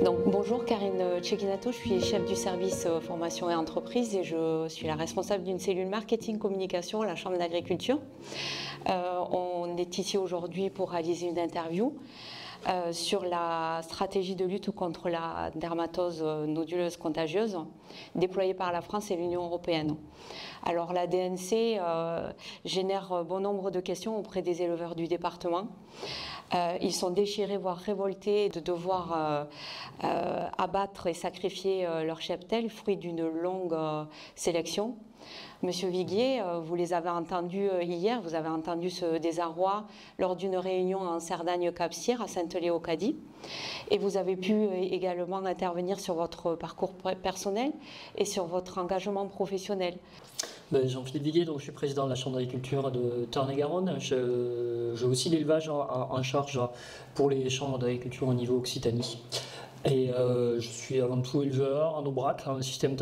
Donc, bonjour, Karine Cecchinato, je suis chef du service formation et entreprise et je suis la responsable d'une cellule marketing communication à la Chambre d'agriculture. On est ici aujourd'hui pour réaliser une interview sur la stratégie de lutte contre la dermatose noduleuse contagieuse déployée par la France et l'Union européenne. Alors la DNC génère bon nombre de questions auprès des éleveurs du département. Ils sont déchirés, voire révoltés de devoir abattre et sacrifier leur cheptel, fruit d'une longue sélection. Monsieur Viguier, vous les avez entendus hier, vous avez entendu ce désarroi lors d'une réunion en Cerdagne-Cap-Sire à Sainte-Léocadie. Et vous avez pu également intervenir sur votre parcours personnel et sur votre engagement professionnel. Jean-Philippe Viguier, donc je suis président de la Chambre d'agriculture de Tarn-et-Garonne. J'ai aussi l'élevage en charge pour les chambres d'agriculture au niveau Occitanie. Et je suis avant tout éleveur en Aubrac, un système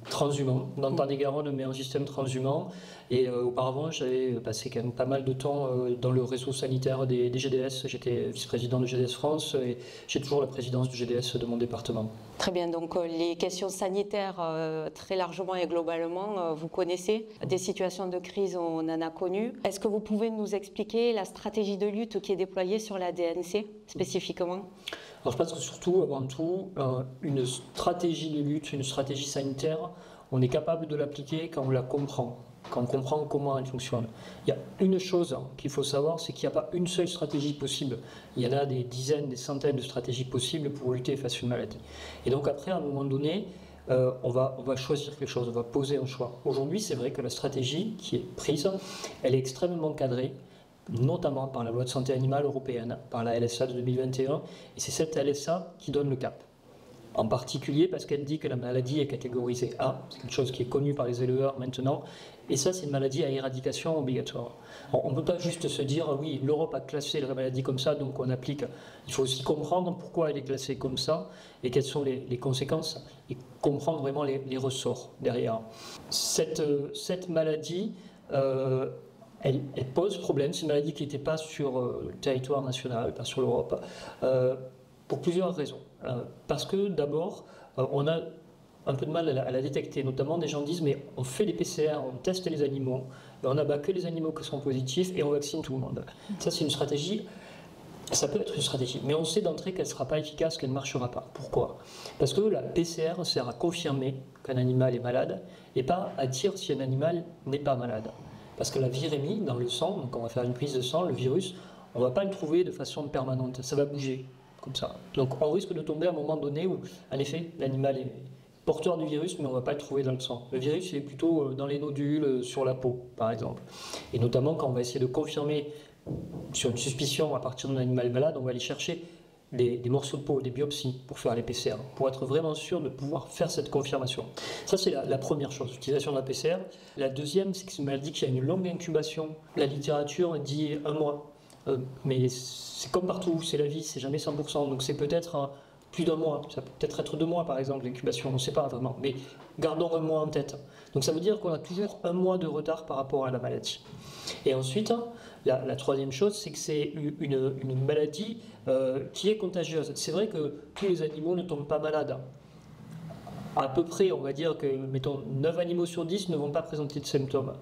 transhumant, dans le Tarn-et-Garonne, mais un système transhumant. Et auparavant, j'avais passé quand même pas mal de temps dans le réseau sanitaire des GDS. J'étais vice-président de GDS France et j'ai toujours la présidence du GDS de mon département. Très bien, donc les questions sanitaires, très largement et globalement, vous connaissez. Des situations de crise, on en a connu. Est-ce que vous pouvez nous expliquer la stratégie de lutte qui est déployée sur la DNC, spécifiquement ? Alors je pense que surtout, avant tout, une stratégie de lutte, une stratégie sanitaire, on est capable de l'appliquer quand on la comprend, quand on comprend comment elle fonctionne. Il y a une chose qu'il faut savoir, c'est qu'il n'y a pas une seule stratégie possible. Il y en a des dizaines, des centaines de stratégies possibles pour lutter face à une maladie. Et donc après, à un moment donné, on va choisir quelque chose, on va poser un choix. Aujourd'hui, c'est vrai que la stratégie qui est prise, elle est extrêmement cadrée, notamment par la loi de santé animale européenne, par la LSA de 2021, et c'est cette LSA qui donne le cap. En particulier parce qu'elle dit que la maladie est catégorisée A, c'est une chose qui est connue par les éleveurs maintenant, et ça c'est une maladie à éradication obligatoire. On ne peut pas juste se dire, oui, l'Europe a classé la maladie comme ça, donc on applique. Il faut aussi comprendre pourquoi elle est classée comme ça, et quelles sont les conséquences, et comprendre vraiment les ressorts derrière. Cette maladie, elle pose problème, c'est une maladie qui n'était pas sur le territoire national, pas sur l'Europe, pour plusieurs raisons. Parce que d'abord, on a un peu de mal à la détecter, notamment des gens disent mais on fait les PCR, on teste les animaux, mais on n'abat que les animaux qui sont positifs et on vaccine tout le monde. Ça c'est une stratégie, ça peut être une stratégie, mais on sait d'entrée qu'elle ne sera pas efficace, qu'elle ne marchera pas. Pourquoi ? Parce que la PCR sert à confirmer qu'un animal est malade et pas à dire si un animal n'est pas malade. Parce que la virémie dans le sang, donc on va faire une prise de sang, le virus, on ne va pas le trouver de façon permanente, ça va bouger comme ça. Donc on risque de tomber à un moment donné où, en effet, l'animal est porteur du virus, mais on ne va pas le trouver dans le sang. Le virus il est plutôt dans les nodules, sur la peau, par exemple. Et notamment quand on va essayer de confirmer sur une suspicion à partir d'un animal malade, on va aller chercher des morceaux de peau, des biopsies pour faire les PCR, pour être vraiment sûr de pouvoir faire cette confirmation. Ça c'est la première chose, l'utilisation de la PCR. La deuxième, c'est que c'est une maladie qui a une longue incubation. La littérature dit 1 mois, mais c'est comme partout, c'est la vie, c'est jamais 100%, donc c'est peut-être plus d'1 mois, ça peut peut-être être 2 mois par exemple l'incubation, on ne sait pas vraiment, mais gardons 1 mois en tête. Donc ça veut dire qu'on a toujours 1 mois de retard par rapport à la maladie. Et ensuite, la troisième chose, c'est que c'est une maladie qui est contagieuse. C'est vrai que tous les animaux ne tombent pas malades. À peu près, on va dire que, mettons, 9 animaux sur 10 ne vont pas présenter de symptômes,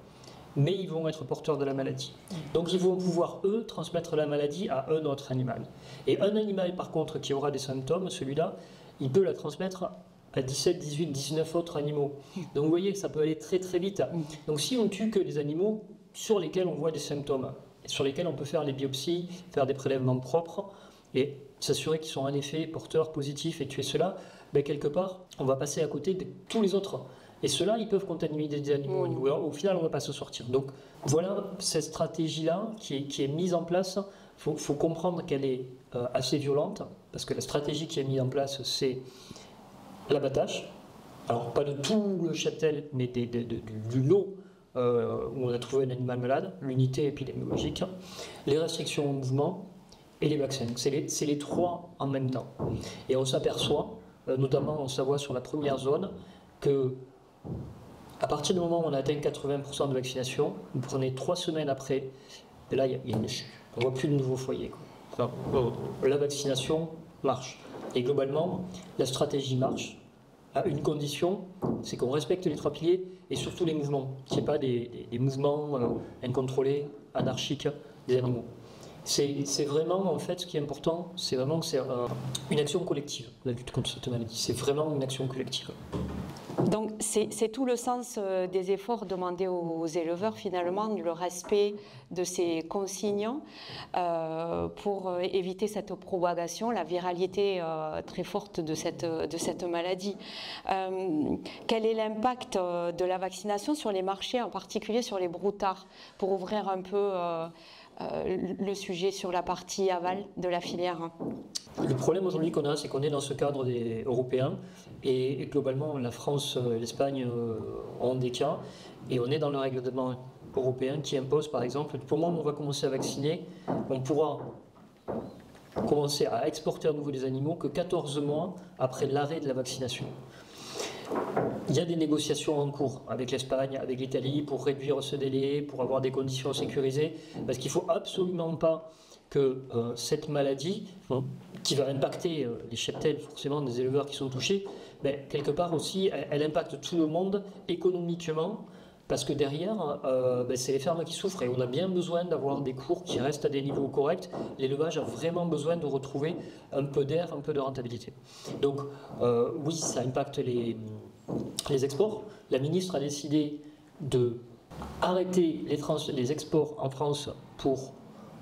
mais ils vont être porteurs de la maladie. Donc ils vont pouvoir, eux, transmettre la maladie à un autre animal. Et un animal, par contre, qui aura des symptômes, celui-là, il peut la transmettre à 17, 18, 19 autres animaux. Donc vous voyez que ça peut aller très très vite. Donc si on tue que les animaux sur lesquels on voit des symptômes, et sur lesquels on peut faire les biopsies, faire des prélèvements propres, et s'assurer qu'ils sont en effet porteurs positifs et tuer ceux-là, ben quelque part, on va passer à côté de tous les autres. Et ceux-là, ils peuvent contaminer des animaux. Au final, on ne va pas se sortir. Donc voilà cette stratégie-là qui est mise en place. Il faut comprendre qu'elle est assez violente, parce que la stratégie qui est mise en place, c'est l'abattage. Alors pas de tout le cheptel, mais du lot où on a trouvé un animal malade, l'unité épidémiologique, les restrictions au mouvement et les vaccins. C'est les trois en même temps. Et on s'aperçoit, notamment en Savoie sur la première zone, que à partir du moment où on a atteint 80% de vaccination, vous prenez 3 semaines après, et là il y a une chute. On ne voit plus de nouveaux foyers. Enfin, la vaccination marche. Et globalement, la stratégie marche à une condition, c'est qu'on respecte les 3 piliers et surtout les mouvements, qu'il n'y ait pas des mouvements incontrôlés, anarchiques des animaux. C'est vraiment, en fait, ce qui est important, c'est vraiment que c'est une action collective, la lutte contre cette maladie. C'est vraiment une action collective. Donc c'est tout le sens des efforts demandés aux éleveurs, finalement, le respect de ces consignes pour éviter cette propagation, la viralité très forte de cette maladie. Quel est l'impact de la vaccination sur les marchés, en particulier sur les broutards, pour ouvrir un peu le sujet sur la partie aval de la filière? Le problème aujourd'hui qu'on a, c'est qu'on est dans ce cadre européen et globalement la France et l'Espagne ont des cas et on est dans le règlement européen qui impose par exemple, pour moi on va commencer à vacciner, on pourra commencer à exporter à nouveau des animaux que 14 mois après l'arrêt de la vaccination. Il y a des négociations en cours avec l'Espagne, avec l'Italie pour réduire ce délai, pour avoir des conditions sécurisées, parce qu'il ne faut absolument pas que cette maladie, qui va impacter les cheptels forcément des éleveurs qui sont touchés, quelque part aussi elle impacte tout le monde économiquement, parce que derrière c'est les fermes qui souffrent et on a bien besoin d'avoir des cours qui restent à des niveaux corrects. L'élevage a vraiment besoin de retrouver un peu d'air, un peu de rentabilité. Donc oui, ça impacte les exports. La ministre a décidé de arrêter les exports en France pour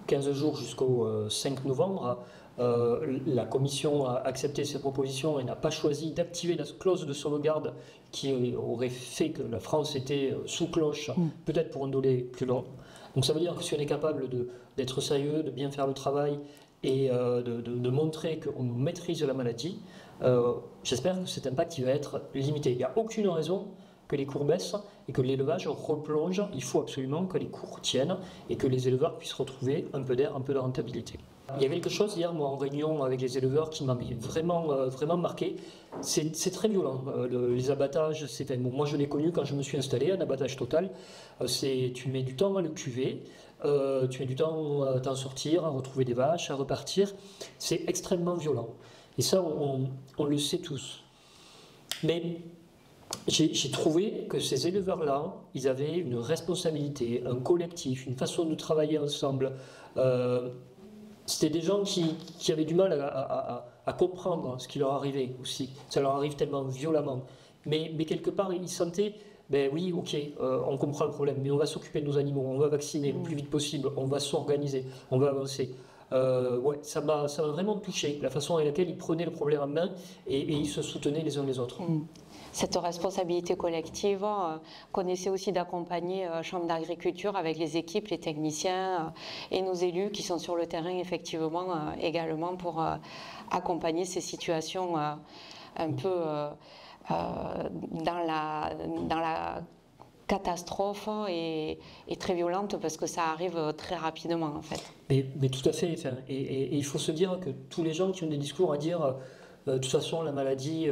15 jours jusqu'au 5 novembre. La Commission a accepté ces propositions et n'a pas choisi d'activer la clause de sauvegarde qui aurait fait que la France était sous cloche, peut-être pour un délai plus long. Donc ça veut dire que si on est capable d'être sérieux, de bien faire le travail et de montrer qu'on maîtrise la maladie, j'espère que cet impact il va être limité. Il n'y a aucune raison que les cours baissent et que l'élevage replonge. Il faut absolument que les cours tiennent et que les éleveurs puissent retrouver un peu d'air, un peu de rentabilité. Il y a quelque chose hier, moi, en réunion avec les éleveurs qui m'a vraiment marqué. C'est très violent. Les abattages, moi je l'ai connu quand je me suis installé, un abattage total. Tu mets du temps à le cuver, tu mets du temps à t'en sortir, à retrouver des vaches, à repartir. C'est extrêmement violent. Et ça, on le sait tous. Mais j'ai trouvé que ces éleveurs-là, ils avaient une responsabilité, un collectif, une façon de travailler ensemble. C'était des gens qui avaient du mal à comprendre ce qui leur arrivait aussi. Ça leur arrive tellement violemment. Mais quelque part, ils sentaient, oui, ok, on comprend le problème, mais on va s'occuper de nos animaux, on va vacciner le plus vite possible, on va s'organiser, on va avancer. Ouais, ça m'a vraiment touché, la façon avec laquelle ils prenaient le problème en main et ils se soutenaient les uns les autres. Cette responsabilité collective qu'on essaie aussi d'accompagner Chambre d'agriculture avec les équipes, les techniciens et nos élus qui sont sur le terrain effectivement également pour accompagner ces situations un peu dans la catastrophe et très violente parce que ça arrive très rapidement en fait. Mais tout à fait, et il faut se dire que tous les gens qui ont des discours à dire de toute façon la maladie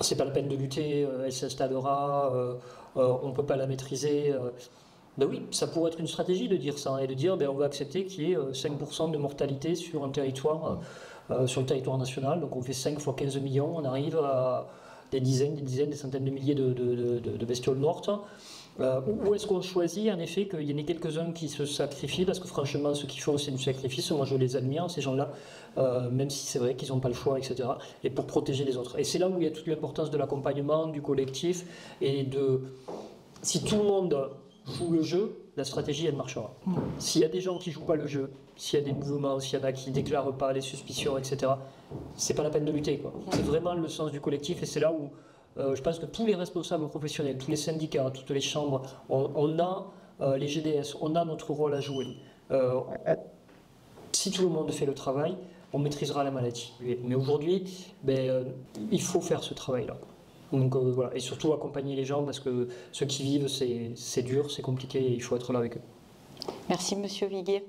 c'est pas la peine de lutter, elle s'installera, on ne peut pas la maîtriser. Oui, ça pourrait être une stratégie de dire ça et de dire on va accepter qu'il y ait 5% de mortalité sur un territoire, sur le territoire national. Donc on fait 5 fois 15 millions, on arrive à des dizaines, des centaines de milliers de bestioles mortes. Ou est-ce qu'on choisit en effet qu'il y en ait quelques-uns qui se sacrifient, parce que franchement ce qu'ils font c'est du sacrifice, moi je les admire ces gens-là, même si c'est vrai qu'ils n'ont pas le choix, etc. Et pour protéger les autres. Et c'est là où il y a toute l'importance de l'accompagnement, du collectif, et si tout le monde joue le jeu, la stratégie elle marchera. S'il y a des gens qui ne jouent pas le jeu, s'il y a des mouvements, s'il y en a qui ne déclarent pas les suspicions, etc., c'est pas la peine de lutter, quoi. C'est vraiment le sens du collectif et c'est là où je pense que tous les responsables professionnels, tous les syndicats, toutes les chambres, on a les GDS, on a notre rôle à jouer. Si tout le monde fait le travail, on maîtrisera la maladie. Mais aujourd'hui, il faut faire ce travail-là. Donc voilà, et surtout accompagner les gens parce que ceux qui vivent, c'est dur, c'est compliqué et il faut être là avec eux. Merci Monsieur Viguier.